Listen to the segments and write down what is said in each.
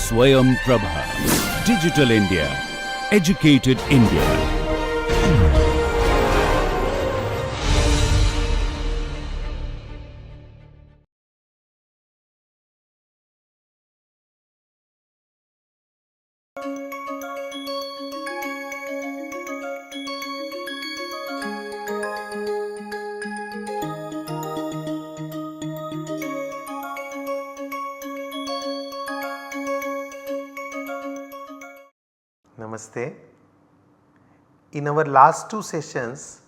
Swayam Prabha. Digital India. Educated India. Namaste. In our last two sessions,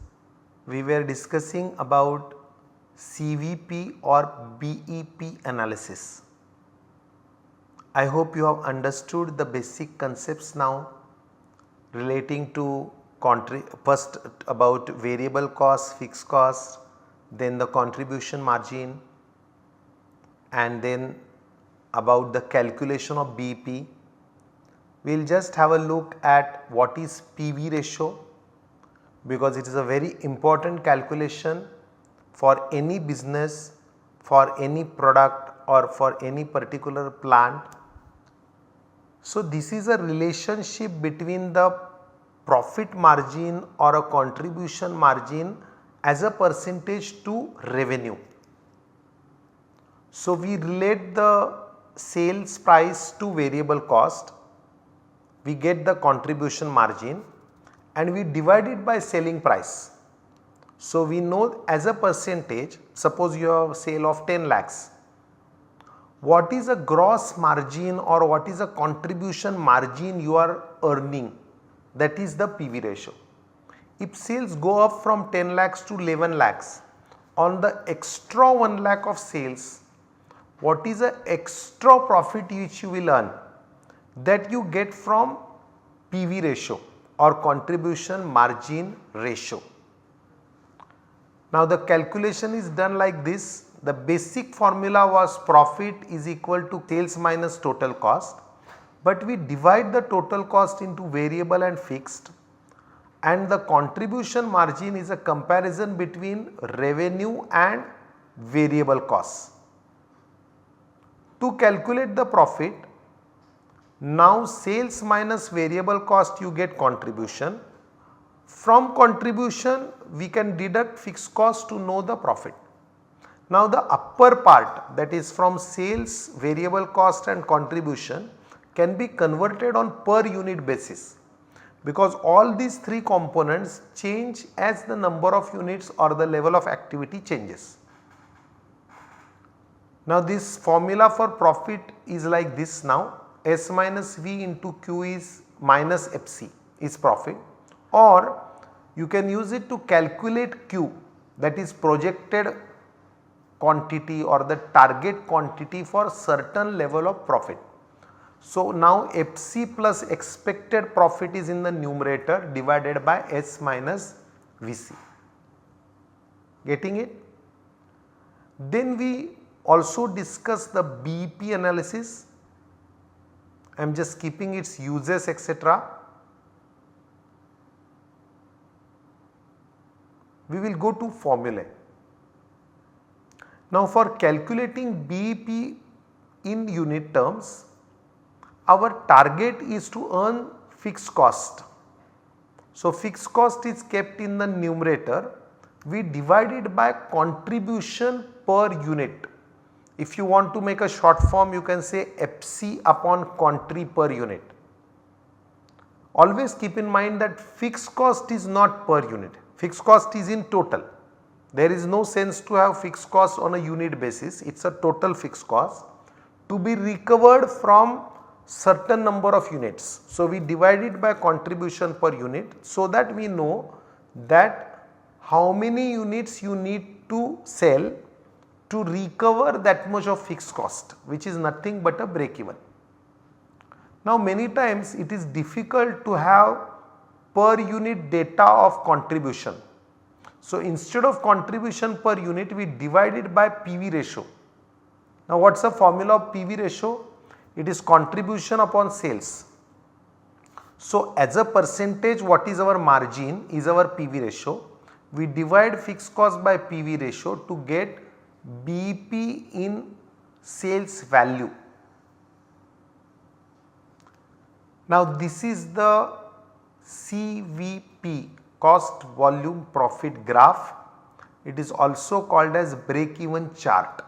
we were discussing about CVP or BEP analysis. I hope you have understood the basic concepts now relating to first about variable cost, fixed cost, then the contribution margin, and then about the calculation of BEP. We will just have a look at what is PV ratio, because it is a very important calculation for any business, for any product or for any particular plant. So, this is a relationship between the profit margin or a contribution margin as a percentage to revenue. So, we relate the sales price to variable cost, we get the contribution margin and we divide it by selling price. So, we know as a percentage, suppose you have sale of 10 lakhs, what is a gross margin or what is a contribution margin you are earning, that is the PV ratio. If sales go up from 10 lakhs to 11 lakhs, on the extra 1 lakh of sales, what is the extra profit which you will earn? That you get from PV ratio or contribution margin ratio. Now, the calculation is done like this. The basic formula was profit is equal to sales minus total cost, but we divide the total cost into variable and fixed, and the contribution margin is a comparison between revenue and variable costs. To calculate the profit, now sales minus variable cost you get contribution. From contribution we can deduct fixed cost to know the profit. Now, the upper part, that is from sales, variable cost and contribution, can be converted on per unit basis, because all these three components change as the number of units or the level of activity changes. Now, this formula for profit is like this now. S minus V into Q is minus FC is profit, or you can use it to calculate Q, that is projected quantity or the target quantity for certain level of profit. So, now FC plus expected profit is in the numerator divided by S minus VC. Getting it? Then we also discuss the BEP analysis. I am just keeping its uses etc. We will go to formulae. Now, for calculating BEP in unit terms, our target is to earn fixed cost. So, fixed cost is kept in the numerator, we divide it by contribution per unit. If you want to make a short form, you can say FC upon contri per unit. Always keep in mind that fixed cost is not per unit, fixed cost is in total. There is no sense to have fixed cost on a unit basis, it is a total fixed cost to be recovered from certain number of units. So, we divide it by contribution per unit, so that we know that how many units you need to sell to recover that much of fixed cost, which is nothing but a break even. Now, many times it is difficult to have per unit data of contribution. So, instead of contribution per unit, we divide it by PV ratio. Now, what is the formula of PV ratio? It is contribution upon sales. So, as a percentage, what is our margin is our PV ratio. We divide fixed cost by PV ratio to get BEP in sales value. Now this is the CVP, cost volume profit graph. It is also called as break even chart.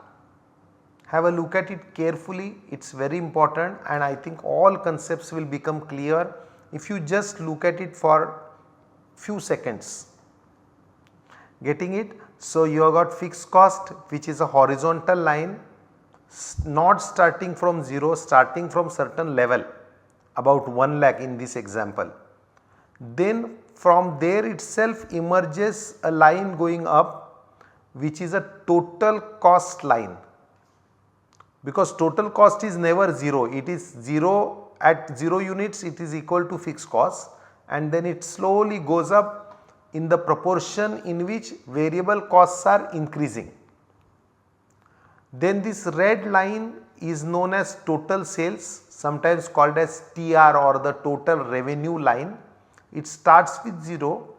Have a look at it carefully, it is very important, and I think all concepts will become clear if you just look at it for few seconds. Getting it? So you have got fixed cost, which is a horizontal line, not starting from 0, starting from certain level, about 1 lakh in this example. Then from there itself emerges a line going up, which is a total cost line, because total cost is never 0, it is 0 at 0 units, it is equal to fixed cost, and then it slowly goes up in the proportion in which variable costs are increasing. Then this red line is known as total sales, sometimes called as TR or the total revenue line. It starts with 0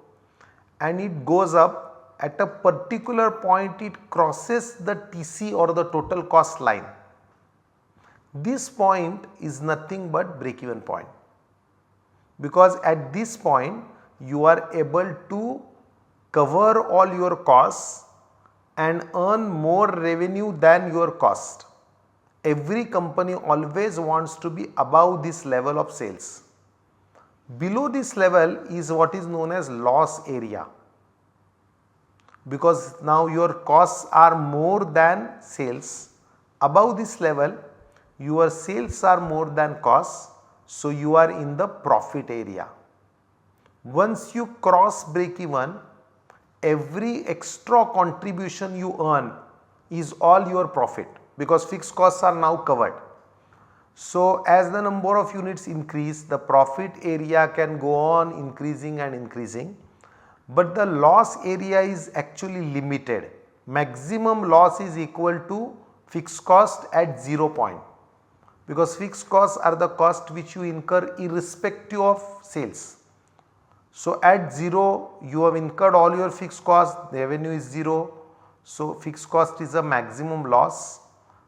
and it goes up. At a particular point it crosses the TC or the total cost line. This point is nothing but break even point, because at this point you are able to cover all your costs and earn more revenue than your cost. Every company always wants to be above this level of sales. Below this level is what is known as loss area, because now your costs are more than sales. Above this level your sales are more than costs, so you are in the profit area. Once you cross break even, every extra contribution you earn is all your profit, because fixed costs are now covered. So as the number of units increase, the profit area can go on increasing and increasing, but the loss area is actually limited. Maximum loss is equal to fixed cost at 0 point, because fixed costs are the cost which you incur irrespective of sales. So at 0 you have incurred all your fixed cost, the revenue is 0. So fixed cost is a maximum loss.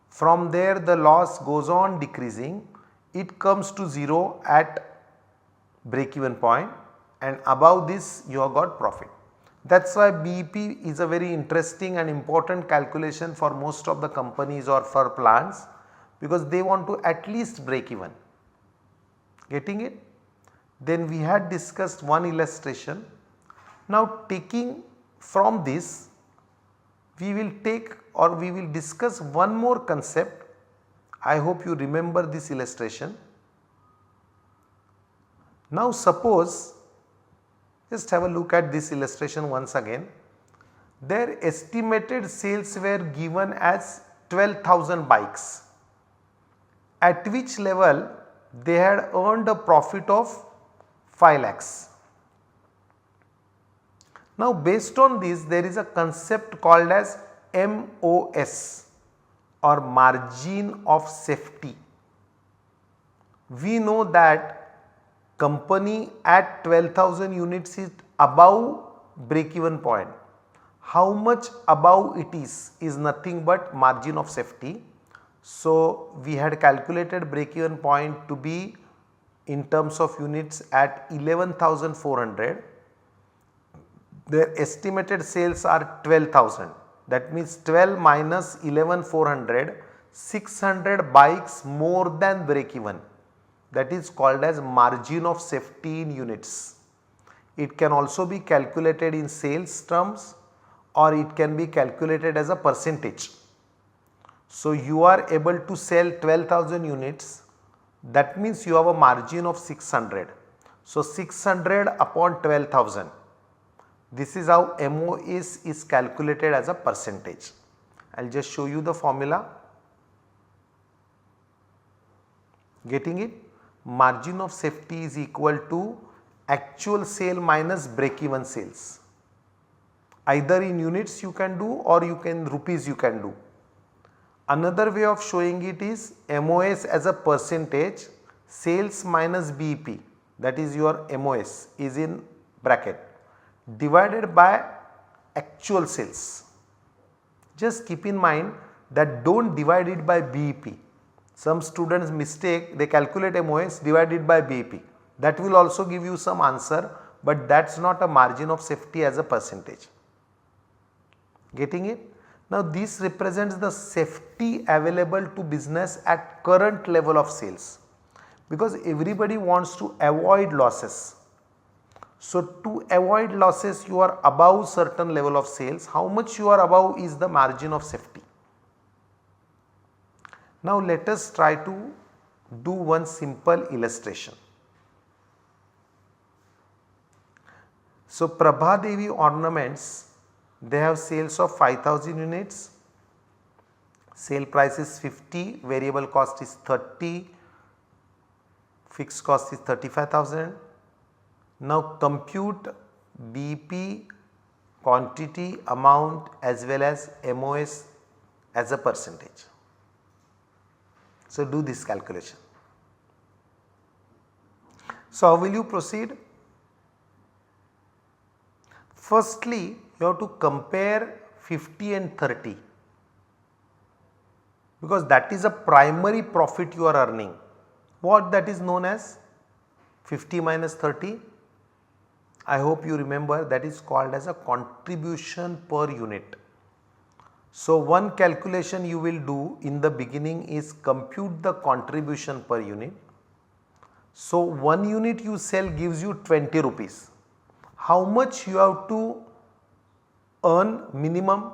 From there the loss goes on decreasing, it comes to 0 at break even point, and above this you have got profit. That is why BEP is a very interesting and important calculation for most of the companies or for plants, because they want to at least break even. Getting it? Then we had discussed one illustration. Now taking from this, we will take or we will discuss one more concept. I hope you remember this illustration. Now suppose, just have a look at this illustration once again. Their estimated sales were given as 12,000 bikes, at which level they had earned a profit of 5 lakhs. Now based on this, there is a concept called as MOS or margin of safety. We know that company at 12,000 units is above break even point. How much above it is nothing but margin of safety. So we had calculated break even point to be in terms of units at 11,400. Their estimated sales are 12,000, that means 12 minus 11,400, 600 bikes more than break even, that is called as margin of safety in units. It can also be calculated in sales terms or it can be calculated as a percentage. So you are able to sell 12,000 units, that means you have a margin of 600. So 600 upon 12,000. This is how MOS is calculated as a percentage. I will just show you the formula. Getting it? Margin of safety is equal to actual sale minus break even sales. Either in units you can do or you can rupees you can do. Another way of showing it is MOS as a percentage, sales minus BEP, that is your MOS is in bracket, divided by actual sales. Just keep in mind that do not divide it by BEP. Some students mistake, they calculate MOS divided by BEP. That will also give you some answer, but that is not a margin of safety as a percentage. Getting it? Now this represents the safety available to business at current level of sales, because everybody wants to avoid losses. So to avoid losses, you are above certain level of sales. How much you are above is the margin of safety. Now let us try to do one simple illustration. So Prabha Devi ornaments, they have sales of 5000 units, sale price is 50, variable cost is 30, fixed cost is 35,000. Now compute BP, quantity, amount as well as MOS as a percentage. So do this calculation. So how will you proceed? Firstly, you have to compare 50 and 30, because that is a primary profit you are earning. What that is known as 50 minus 30? I hope you remember, that is called as a contribution per unit. So one calculation you will do in the beginning is compute the contribution per unit. So 1 unit you sell gives you 20 rupees. How much you have to earn minimum?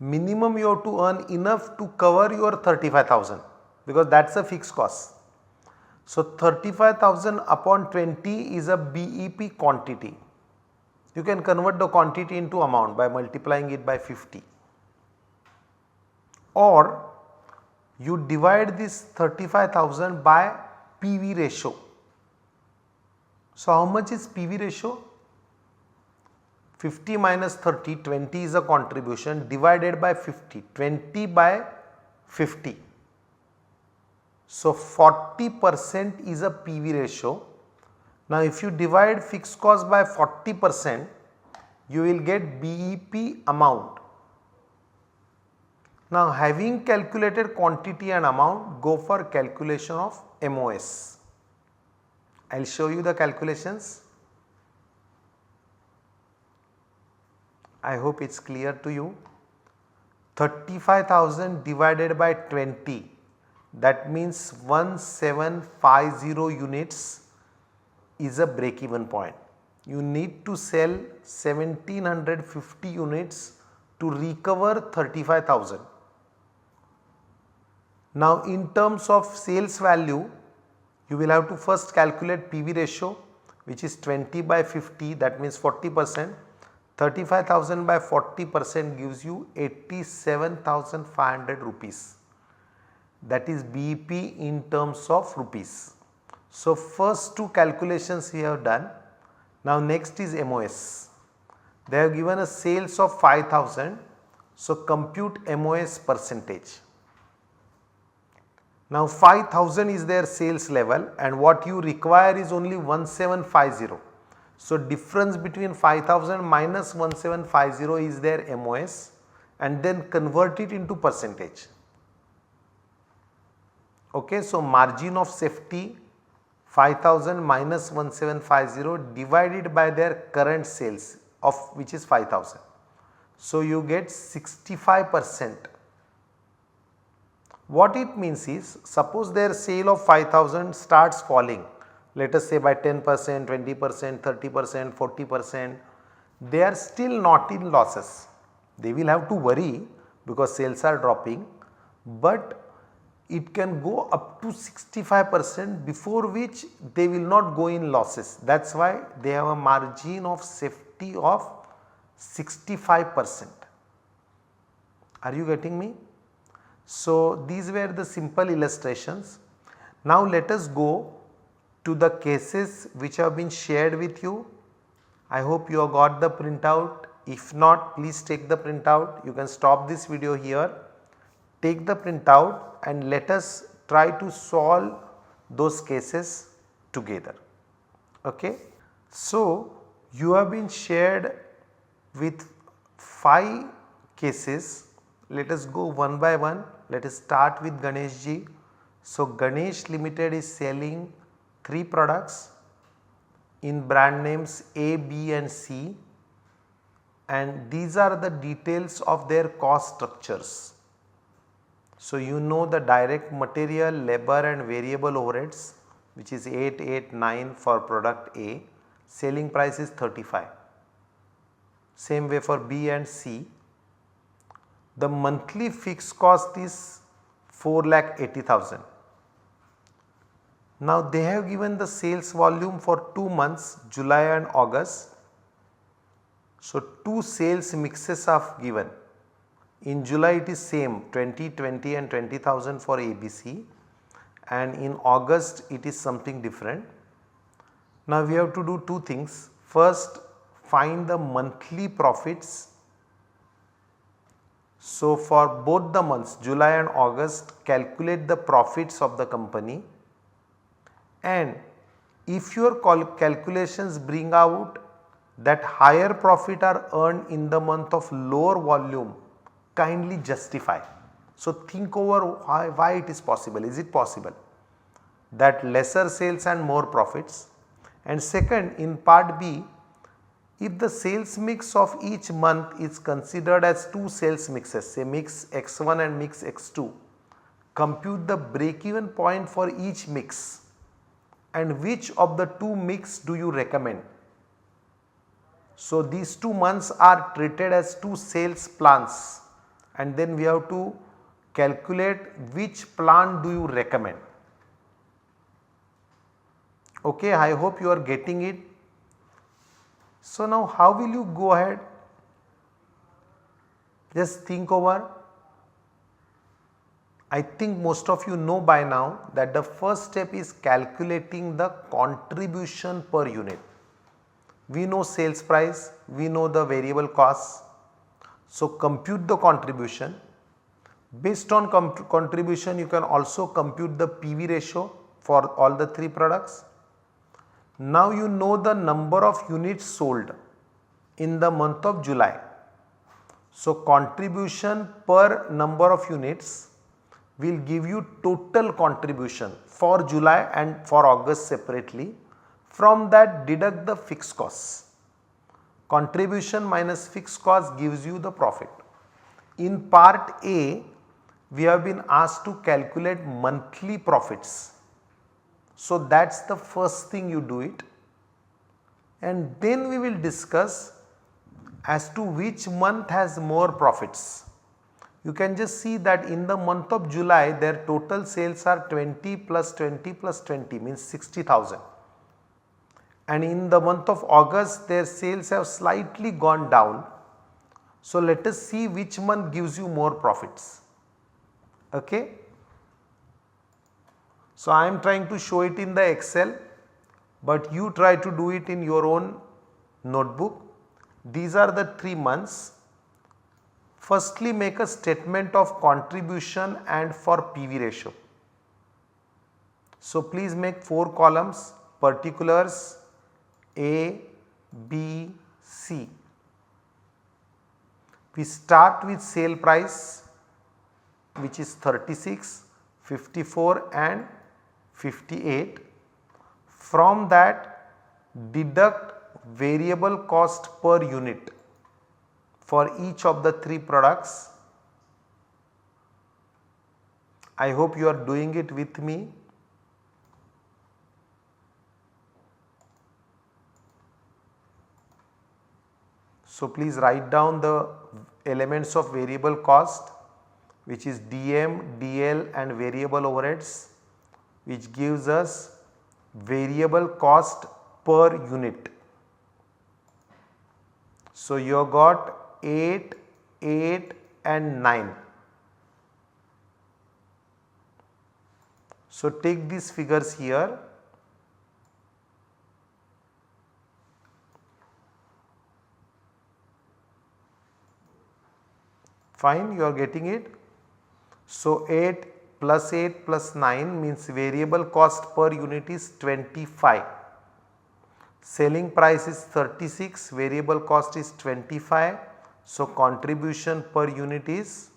Minimum you have to earn enough to cover your 35,000, because that is a fixed cost. So 35,000 upon 20 is a BEP quantity. You can convert the quantity into amount by multiplying it by 50, or you divide this 35,000 by PV ratio. So how much is PV ratio? 50 minus 30, 20 is a contribution, divided by 50, 20 by 50. So 40% is a PV ratio. Now if you divide fixed cost by 40%, you will get BEP amount. Now having calculated quantity and amount, go for calculation of MOS. I will show you the calculations. I hope it is clear to you. 35,000 divided by 20, that means 1750 units is a break even point. You need to sell 1750 units to recover 35,000. Now in terms of sales value, you will have to first calculate PV ratio, which is 20 by 50, that means 40%. 35,000 by 40% gives you 87,500 rupees. That is BEP in terms of rupees. So first two calculations we have done. Now next is MOS. They have given a sales of 5,000. So compute MOS percentage. Now 5,000 is their sales level and what you require is only 1750. So difference between 5,000 minus 1750 is their MOS, and then convert it into percentage. Okay, so margin of safety 5,000 minus 1750 divided by their current sales of which is 5,000. So you get 65%. What it means is, suppose their sale of 5,000 starts falling, let us say by 10%, 20%, 30%, 40%, they are still not in losses. They will have to worry because sales are dropping, but it can go up to 65% before which they will not go in losses. That is why they have a margin of safety of 65%. Are you getting me? So these were the simple illustrations. Now let us go to the cases which have been shared with you. I hope you have got the printout. If not, please take the printout. You can stop this video here, take the printout and let us try to solve those cases together. Okay. So you have been shared with 5 cases. Let us go one by one. Let us start with Ganesh ji. So Ganesh Limited is selling 3 products in brand names A, B and C, and these are the details of their cost structures. So you know the direct material, labor and variable overheads, which is 889 for product A, selling price is 35. Same way for B and C. The monthly fixed cost is 4,80,000. Now they have given the sales volume for 2 months, July and August. So 2 sales mixes are given. In July it is same 20, 20 and 20,000 for ABC, and in August it is something different. Now we have to do 2 things. First, find the monthly profits. So for both the months July and August, calculate the profits of the company, and if your calculations bring out that higher profit are earned in the month of lower volume, kindly justify. So think over why it is possible. Is it possible that lesser sales and more profits? And second, in part B, if the sales mix of each month is considered as 2 sales mixes, say mix X1 and mix X2, compute the break even point for each mix, and which of the 2 mix do you recommend? So these 2 months are treated as 2 sales plants, and then we have to calculate which plant do you recommend. Okay, I hope you are getting it. So now how will you go ahead? Just think over. I think most of you know by now that the first step is calculating the contribution per unit. We know sales price, we know the variable costs. So compute the contribution. Based on contribution, you can also compute the PV ratio for all the 3 products. Now you know the number of units sold in the month of July. So contribution per number of units will give you total contribution for July and for August separately. From that, deduct the fixed costs. Contribution minus fixed cost gives you the profit. In part A, we have been asked to calculate monthly profits. So that is the first thing you do it, and then we will discuss as to which month has more profits. You can just see that in the month of July their total sales are 20 plus 20 plus 20 means 60,000, and in the month of August their sales have slightly gone down. So let us see which month gives you more profits. Okay. So I am trying to show it in the Excel, but you try to do it in your own notebook. These are the 3 months. Firstly, make a statement of contribution and for PV ratio. So please make 4 columns: particulars A, B, C. We start with sale price, which is 36, 54 and 58. From that, deduct variable cost per unit for each of the 3 products. I hope you are doing it with me. So please write down the elements of variable cost, which is DM, DL and variable overheads, which gives us variable cost per unit. So you have got 8, 8 and 9. So take these figures here. Fine, you are getting it. So 8 plus 9 means variable cost per unit is 25. Selling price is 36, variable cost is 25. So contribution per unit is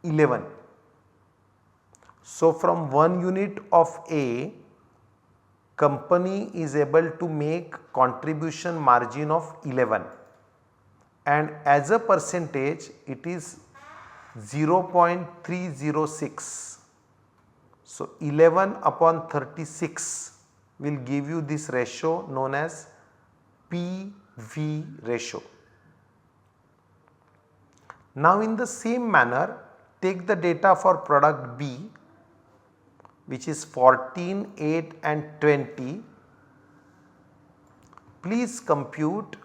11. So from 1 unit of A, company is able to make contribution margin of 11, and as a percentage it is 0.306. So 11 upon 36 will give you this ratio known as PV ratio. Now in the same manner, take the data for product B, which is 14, 8 and 20. Please compute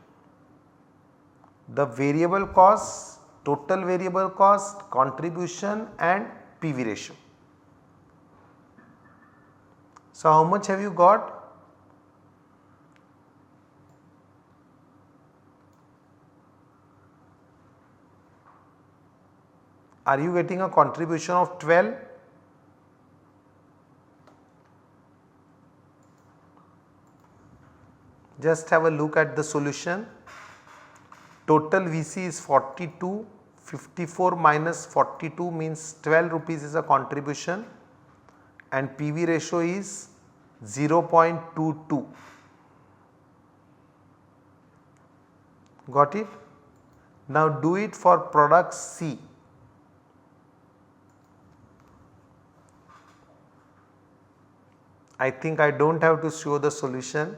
the variable cost, total variable cost, contribution and PV ratio. So how much have you got? Are you getting a contribution of 12? Just have a look at the solution. Total VC is 42, 54 minus 42 means 12 rupees is a contribution, and PV ratio is 0.22. Got it? Now do it for product C. I think I do not have to show the solution.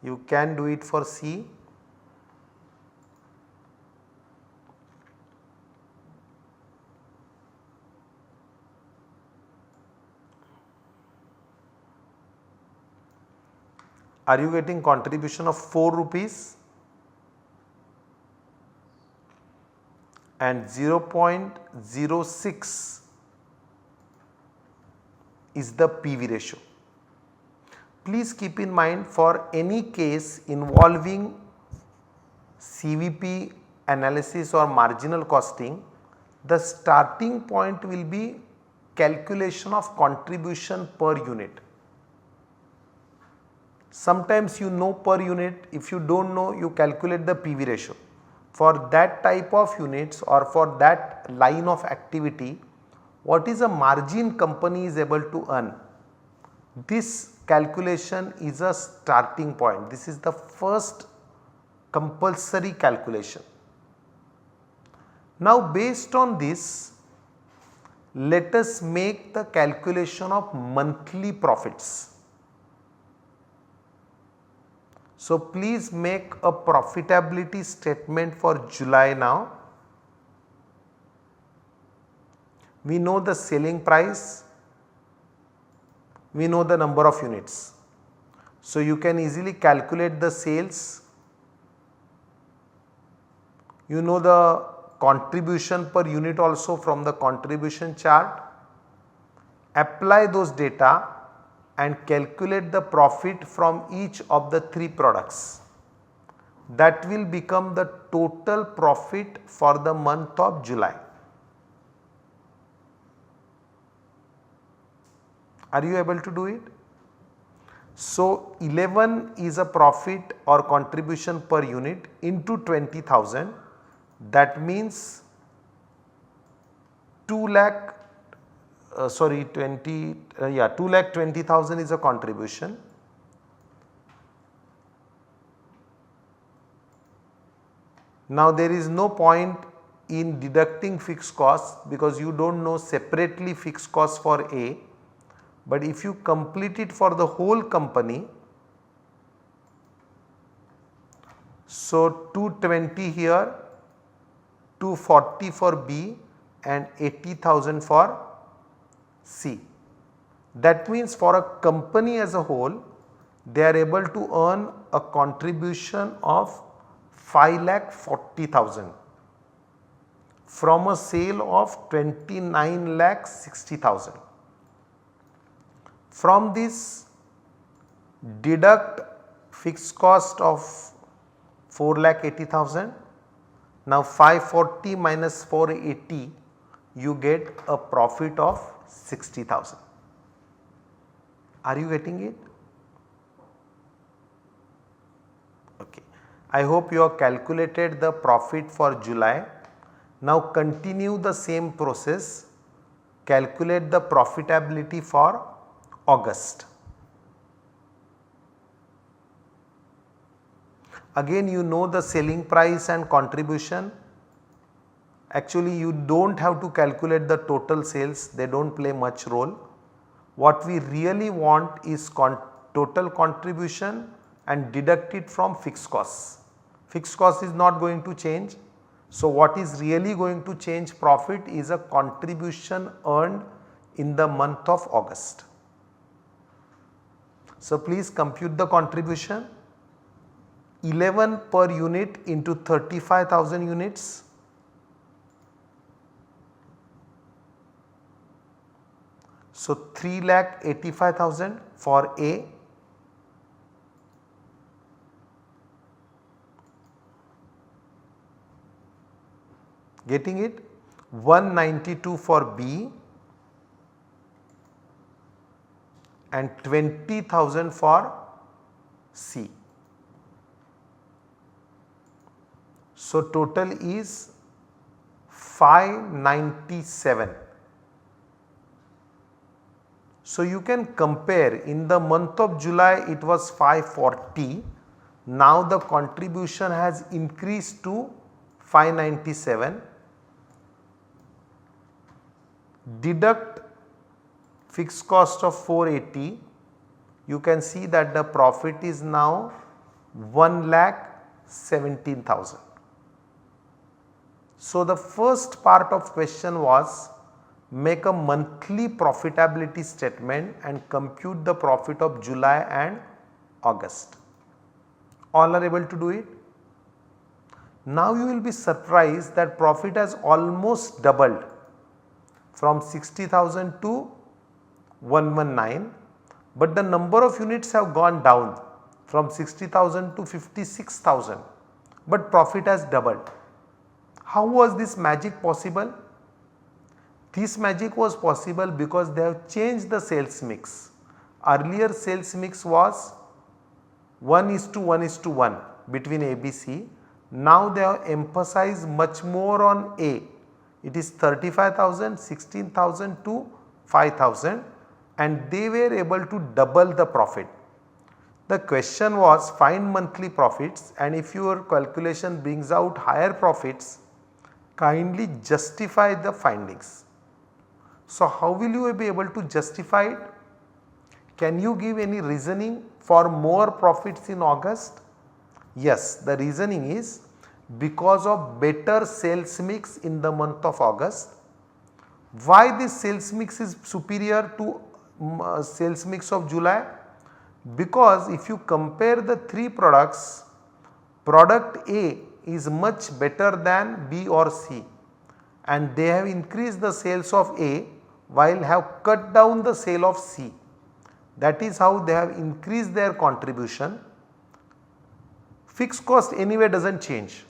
You can do it for C. Are you getting contribution of 4 rupees and 0.06 is the PV ratio. Please keep in mind, for any case involving CVP analysis or marginal costing, the starting point will be calculation of contribution per unit. Sometimes you know per unit, if you do not know, you calculate the PV ratio. For that type of units or for that line of activity, what is a margin company is able to earn? This calculation is a starting point. This is the first compulsory calculation. Now based on this, let us make the calculation of monthly profits. So please make a profitability statement for July now. We know the selling price, we know the number of units. So you can easily calculate the sales. You know the contribution per unit also from the contribution chart. Apply those data and calculate the profit from each of the 3 products. That will become the total profit for the month of July. Are you able to do it? So 11 is a profit or contribution per unit into 20,000. That means 2,20,000 is a contribution. Now there is no point in deducting fixed costs because you do not know separately fixed costs for A. But if you complete it for the whole company, so 220 here, 240 for B and 80,000 for C. That means for a company as a whole, they are able to earn a contribution of 5,40,000 from a sale of 29,60,000. From this, deduct fixed cost of 4,80,000. Now 540 minus 480, you get a profit of 60,000. Are you getting it? Okay. I hope you have calculated the profit for July. Now continue the same process calculate the profitability for August. Again you know the selling price and contribution. Actually you do not have to calculate the total sales, they do not play much role. What we really want is total contribution and deduct it from fixed costs. Fixed cost is not going to change. So what is really going to change profit is a contribution earned in the month of August. So please compute the contribution. 11 per unit into 35,000 units. So 3,85,000 for A. Getting it? 192 for B and 20,000 for C. So total is 597. So you can compare, in the month of July it was 540, now the contribution has increased to 597. Deduct fixed cost of 480, you can see that the profit is now 1,17,000. So the first part of question was make a monthly profitability statement and compute the profit of July and August. All are able to do it? Now you will be surprised that profit has almost doubled from 60,000 to 119, but the number of units have gone down from 60,000 to 56,000, but profit has doubled. How was this magic possible? This magic was possible because they have changed the sales mix. Earlier sales mix was 1:1:1 between ABC. Now they have emphasized much more on A. It is 35,000, 16,000 to 5,000, and they were able to double the profit. The question was find monthly profits, and if your calculation brings out higher profits, kindly justify the findings. So how will you be able to justify it? Can you give any reasoning for more profits in August? Yes, the reasoning is because of better sales mix in the month of August. Why this sales mix is superior to sales mix of July? Because if you compare the three products, product A is much better than B or C, and they have increased the sales of A while have cut down the sale of C. That is how they have increased their contribution. Fixed cost anyway does not change,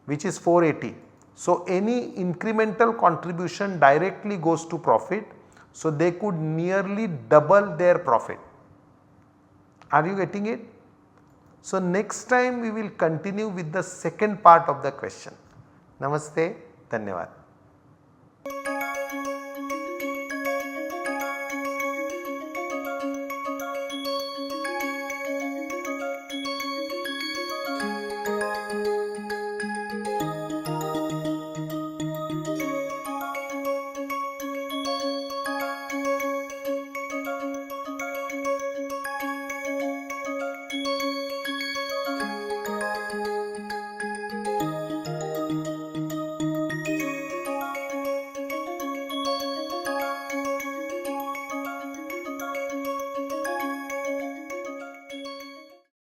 which is 480. So any incremental contribution directly goes to profit. So they could nearly double their profit. Are you getting it? So next time we will continue with the second part of the question. Namaste, Dhanyavad.